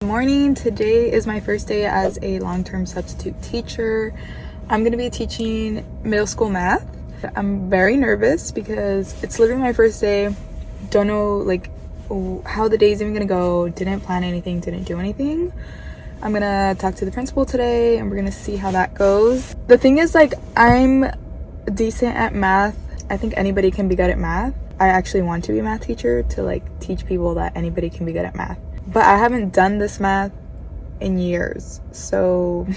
Morning. Today is my first day as a long-term substitute teacher. I'm going to be teaching middle school math. I'm very nervous because it's literally my first day. Don't know like how the day's even gonna go. Didn't plan anything, didn't do anything. I'm gonna talk to the principal today and we're gonna see how that goes. The thing is, like, I'm decent at math. I think anybody can be good at math. I actually want to be a math teacher to like teach people that anybody can be good at math. But I haven't done this math in years, so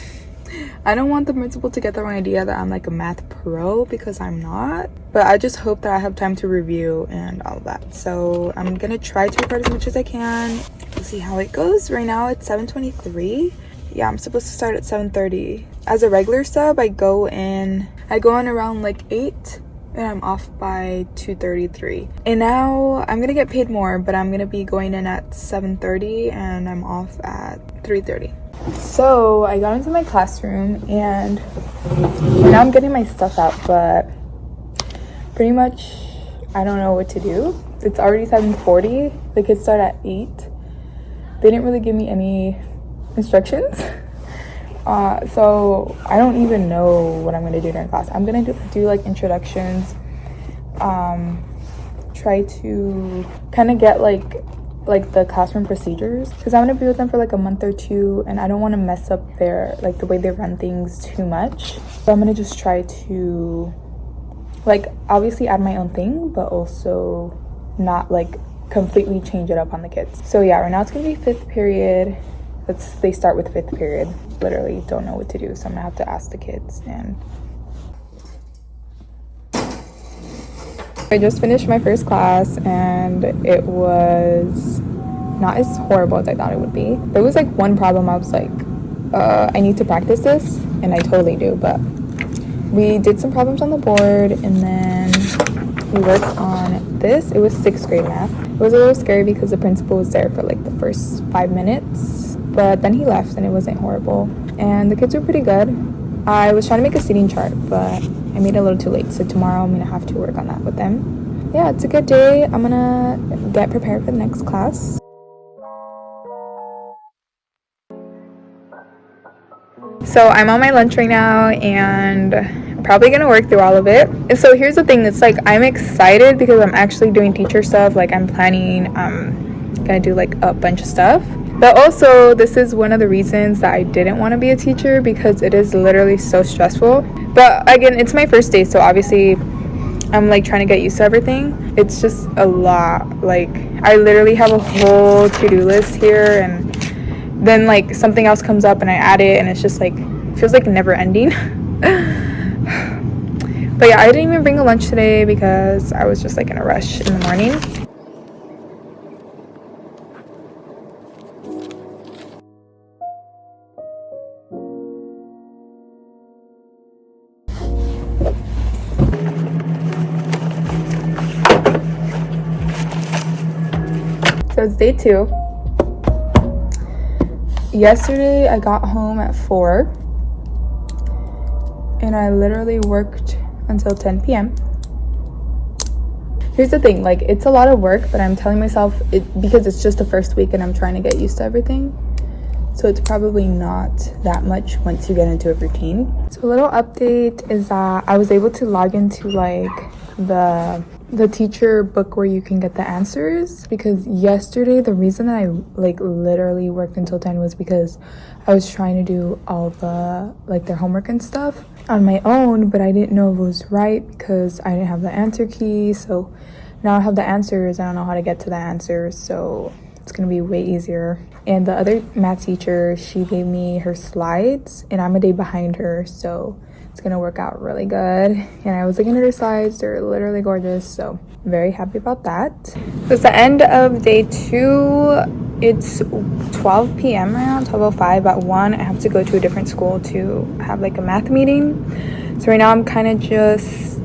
I don't want the principal to get the wrong idea that I'm like a math pro, because I'm not. But I just hope that I have time to review and all of that. So I'm gonna try to record as much as I can. We'll see how it goes. Right now it's 7:23. Yeah, I'm supposed to start at 7:30. As a regular sub, I go in around like 8 and I'm off by 2:33. And now I'm gonna get paid more, but I'm gonna be going in at 7:30 and I'm off at 3:30. So I got into my classroom and now I'm getting my stuff out, but pretty much I don't know what to do. It's already 7:40. The kids start at 8. They didn't really give me any instructions. So I don't even know what I'm gonna do during class. I'm gonna do like introductions, try to kind of get like the classroom procedures, because I'm gonna be with them for like a month or two and I don't want to mess up their like the way they run things too much. So I'm gonna just try to like obviously add my own thing, but also not like completely change it up on the kids. So yeah, right now it's gonna be 5th period. They start with 5th period. Literally don't know what to do, so I'm gonna have to ask the kids. And I just finished my first class and it was not as horrible as I thought it would be. There was like one problem. I was like, I need to practice this, and I totally do, but we did some problems on the board and then we worked on this. It was 6th grade math. It was a little scary because the principal was there for like the first 5 minutes, but then he left and it wasn't horrible. And the kids were pretty good. I was trying to make a seating chart, but I made it a little too late. So tomorrow I'm gonna have to work on that with them. Yeah, it's a good day. I'm gonna get prepared for the next class. So I'm on my lunch right now and I'm probably gonna work through all of it. And so here's the thing, it's like I'm excited because I'm actually doing teacher stuff. Like I'm planning, gonna do like a bunch of stuff. But also this is one of the reasons that I didn't want to be a teacher, because it is literally so stressful. But again, it's my first day, so obviously I'm like trying to get used to everything. It's just a lot. Like I literally have a whole to-do list here, and then like something else comes up and I add it, and it's just like feels like never ending. But yeah, I didn't even bring a lunch today because I was just like in a rush in the morning. So it's day 2. Yesterday I got home at 4 and I literally worked until 10 p.m. Here's the thing, like it's a lot of work, but I'm telling myself because it's just the first week and I'm trying to get used to everything. So it's probably not that much once you get into a routine. So a little update is that I was able to log into like the teacher book where you can get the answers, because yesterday the reason that I like literally worked until 10 was because I was trying to do all the like their homework and stuff on my own, but I didn't know if it was right because I didn't have the answer key. So now I have the answers. I don't know how to get to the answers, so it's gonna be way easier. And the other math teacher, she gave me her slides and I'm a day behind her, so it's gonna work out really good. And I was looking at her slides, they're literally gorgeous, so I'm very happy about that. So it's the end of day 2. It's 12 p.m. right now, 12:05. At 1 I have to go to a different school to have like a math meeting. So right now I'm kind of just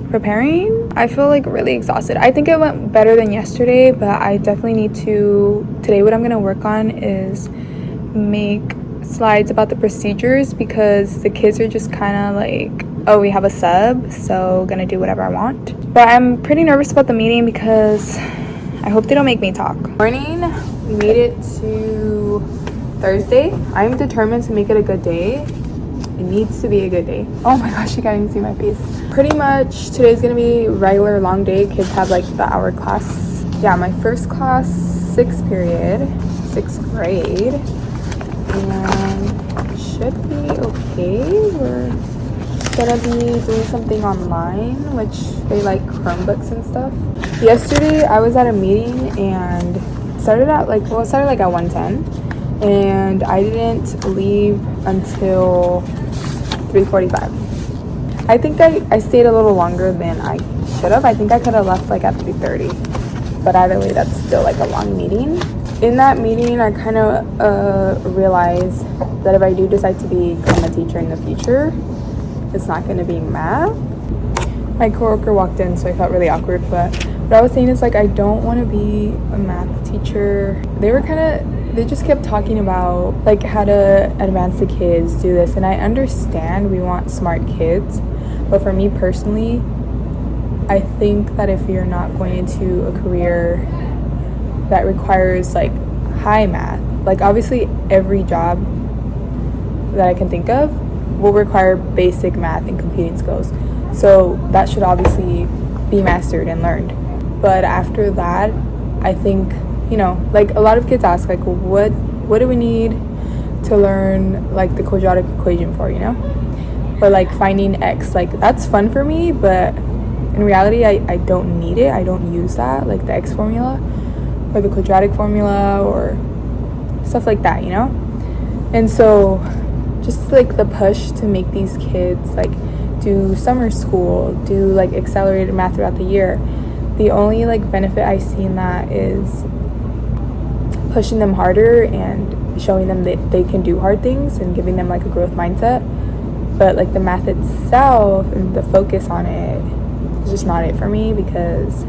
preparing. I feel like really exhausted. I think it went better than yesterday, but I definitely need to, today what I'm gonna work on is make slides about the procedures, because the kids are just kind of like oh, we have a sub, so gonna do whatever I want. But I'm pretty nervous about the meeting because I hope they don't make me talk. Morning, we made it to Thursday. I'm determined to make it a good day. It needs to be a good day. Oh my gosh, you can't even see my face. Pretty much today's gonna be regular long day. Kids have like the hour class. Yeah, my first class, 6th period, 6th grade. And should be okay. We're gonna be doing something online, which they like Chromebooks and stuff. Yesterday I was at a meeting and it started at like 1:10, and I didn't leave until 3:45. I think I stayed a little longer than I should have. I think I could have left like at 3:30, but either way, that's still like a long meeting. In that meeting, I kind of realized that if I do decide to become a teacher in the future, it's not going to be math. My coworker walked in, so I felt really awkward, but what I was saying is like I don't want to be a math teacher. They just kept talking about like how to advance the kids, do this, and I understand we want smart kids, but for me personally, I think that if you're not going into a career that requires like high math, like obviously every job that I can think of will require basic math and computing skills, so that should obviously be mastered and learned. But after that, I think, you know, like a lot of kids ask like what do we need to learn like the quadratic equation for, you know, or like finding x. Like that's fun for me, but in reality I don't need it. I don't use that, like the x formula or the quadratic formula or stuff like that, you know. And so just like the push to make these kids like do summer school, do like accelerated math throughout the year, the only like benefit I see in that is pushing them harder and showing them that they can do hard things and giving them like a growth mindset. But like the math itself and the focus on it is just not it for me, because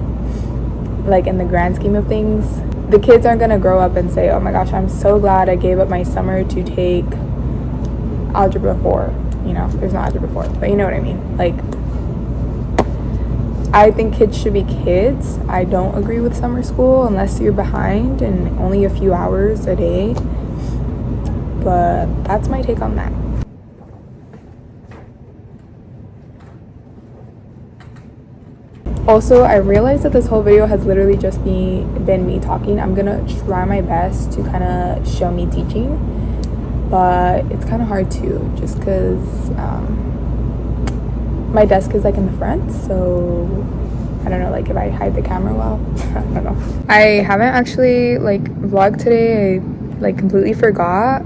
like in the grand scheme of things, the kids aren't gonna grow up and say, oh my gosh, I'm so glad I gave up my summer to take algebra 4. You know, there's no algebra 4, but you know what I mean. Like, I think kids should be kids. I don't agree with summer school unless you're behind and only a few hours a day. But that's my take on that. Also, I realized that this whole video has literally just been me talking. I'm gonna try my best to kind of show me teaching, but it's kind of hard to, just because my desk is like in the front, so I don't know, like if I hide the camera well, I don't know. I haven't actually like vlogged today. I like completely forgot,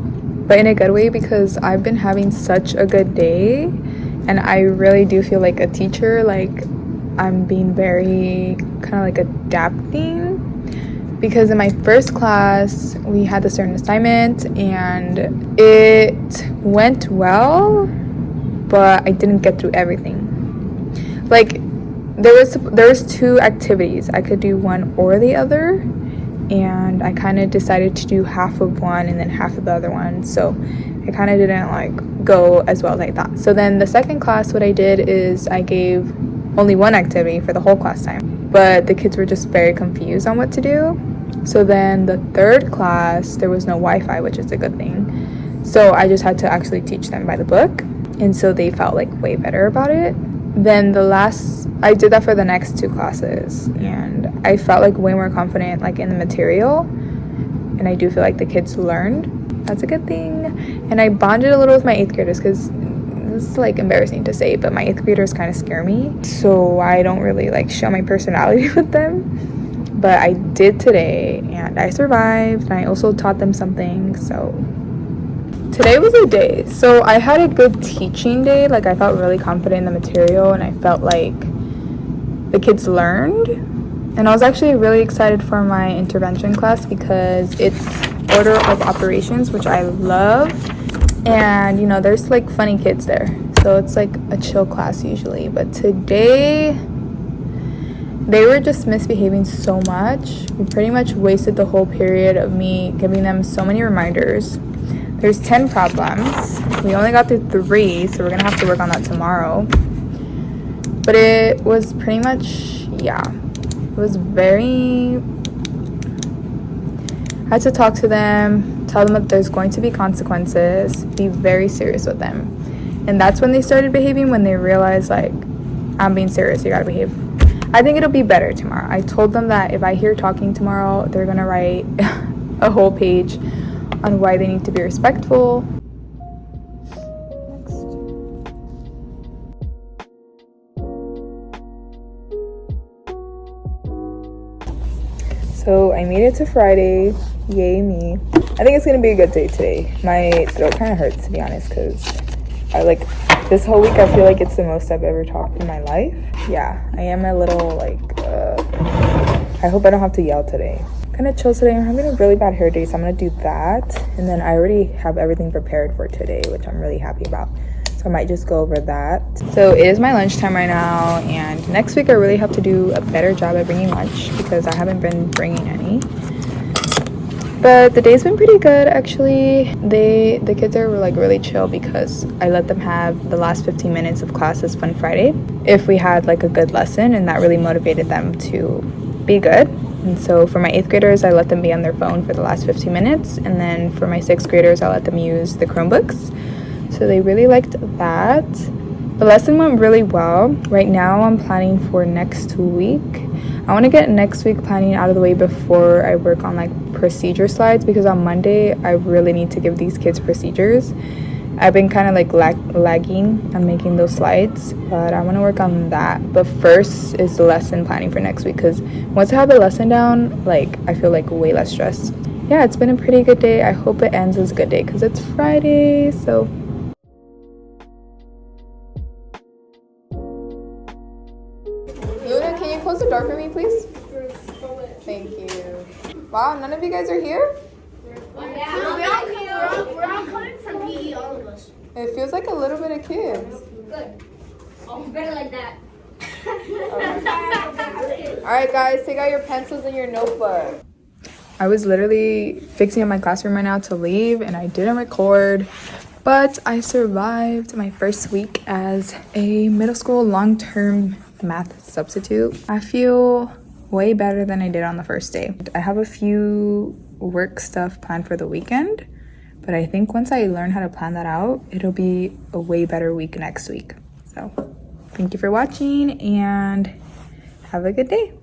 but in a good way, because I've been having such a good day and I really do feel like a teacher. Like I'm being very kind of like adapting, because in my first class we had to start an assignment and it went well, but I didn't get through everything. Like there was 2 activities. I could do one or the other, and I kind of decided to do half of one and then half of the other one, so it kind of didn't like go as well as I thought. So then the second class, what I did is I gave only one activity for the whole class time, but the kids were just very confused on what to do. So then the third class, there was no Wi-Fi, which is a good thing, so I just had to actually teach them by the book, and so they felt like way better about it. Then I did that for the next 2 classes, and I felt like way more confident like in the material, and I do feel like the kids learned. That's a good thing. And I bonded a little with my 8th graders, because this is like embarrassing to say, but my 8th graders kind of scare me, so I don't really like show my personality with them. But I did today, and I survived, and I also taught them something. So today was a day. So I had a good teaching day. Like I felt really confident in the material, and I felt like the kids learned. And I was actually really excited for my intervention class, because it's order of operations, which I love. And you know, there's like funny kids there, so it's like a chill class usually. But today they were just misbehaving so much. We pretty much wasted the whole period of me giving them so many reminders. There's 10 problems. We only got through 3, so we're gonna have to work on that tomorrow. But it was pretty much, yeah, it was very, I had to talk to them, tell them that there's going to be consequences, be very serious with them. And that's when they started behaving, when they realized, like, I'm being serious, you gotta behave. I think it'll be better tomorrow. I told them that if I hear talking tomorrow, they're gonna write a whole page on why they need to be respectful. So I made it to Friday. Yay me. I think it's gonna be a good day today. My throat kind of hurts, to be honest, because I like this whole week I feel like it's the most I've ever talked in my life. Yeah, I am a little like I hope I don't have to yell today. Kind of chill today. I'm having a really bad hair day, so I'm gonna do that, and then I already have everything prepared for today, which I'm really happy about. So I might just go over that. So it is my lunchtime right now, and next week I really have to do a better job at bringing lunch because I haven't been bringing any. But the day's been pretty good, actually. The kids are like really chill because I let them have the last 15 minutes of class as Fun Friday if we had like a good lesson, and that really motivated them to be good. And so for my 8th graders, I let them be on their phone for the last 15 minutes, and then for my 6th graders, I let them use the Chromebooks. So they really liked that. The lesson went really well. Right now I'm planning for next week. I want to get next week planning out of the way before I work on like procedure slides, because on Monday I really need to give these kids procedures. I've been kind of like lagging on making those slides, but I want to work on that. But first is the lesson planning for next week, because once I have the lesson down, like I feel like way less stressed. Yeah, it's been a pretty good day. I hope it ends as a good day because it's Friday. So Luna, can you close the door for me, please? Thank you. Wow, none of you guys are here? Yeah, we're all coming from PE, all of us. It feels like a little bit of kids. Good. Oh, better like that. Okay. All right, guys, take out your pencils and your notebook. I was literally fixing up my classroom right now to leave, and I didn't record, but I survived my first week as a middle school long-term math substitute. I feel way better than I did on the first day. I have a few work stuff planned for the weekend, but I think once I learn how to plan that out, it'll be a way better week next week. So thank you for watching and have a good day.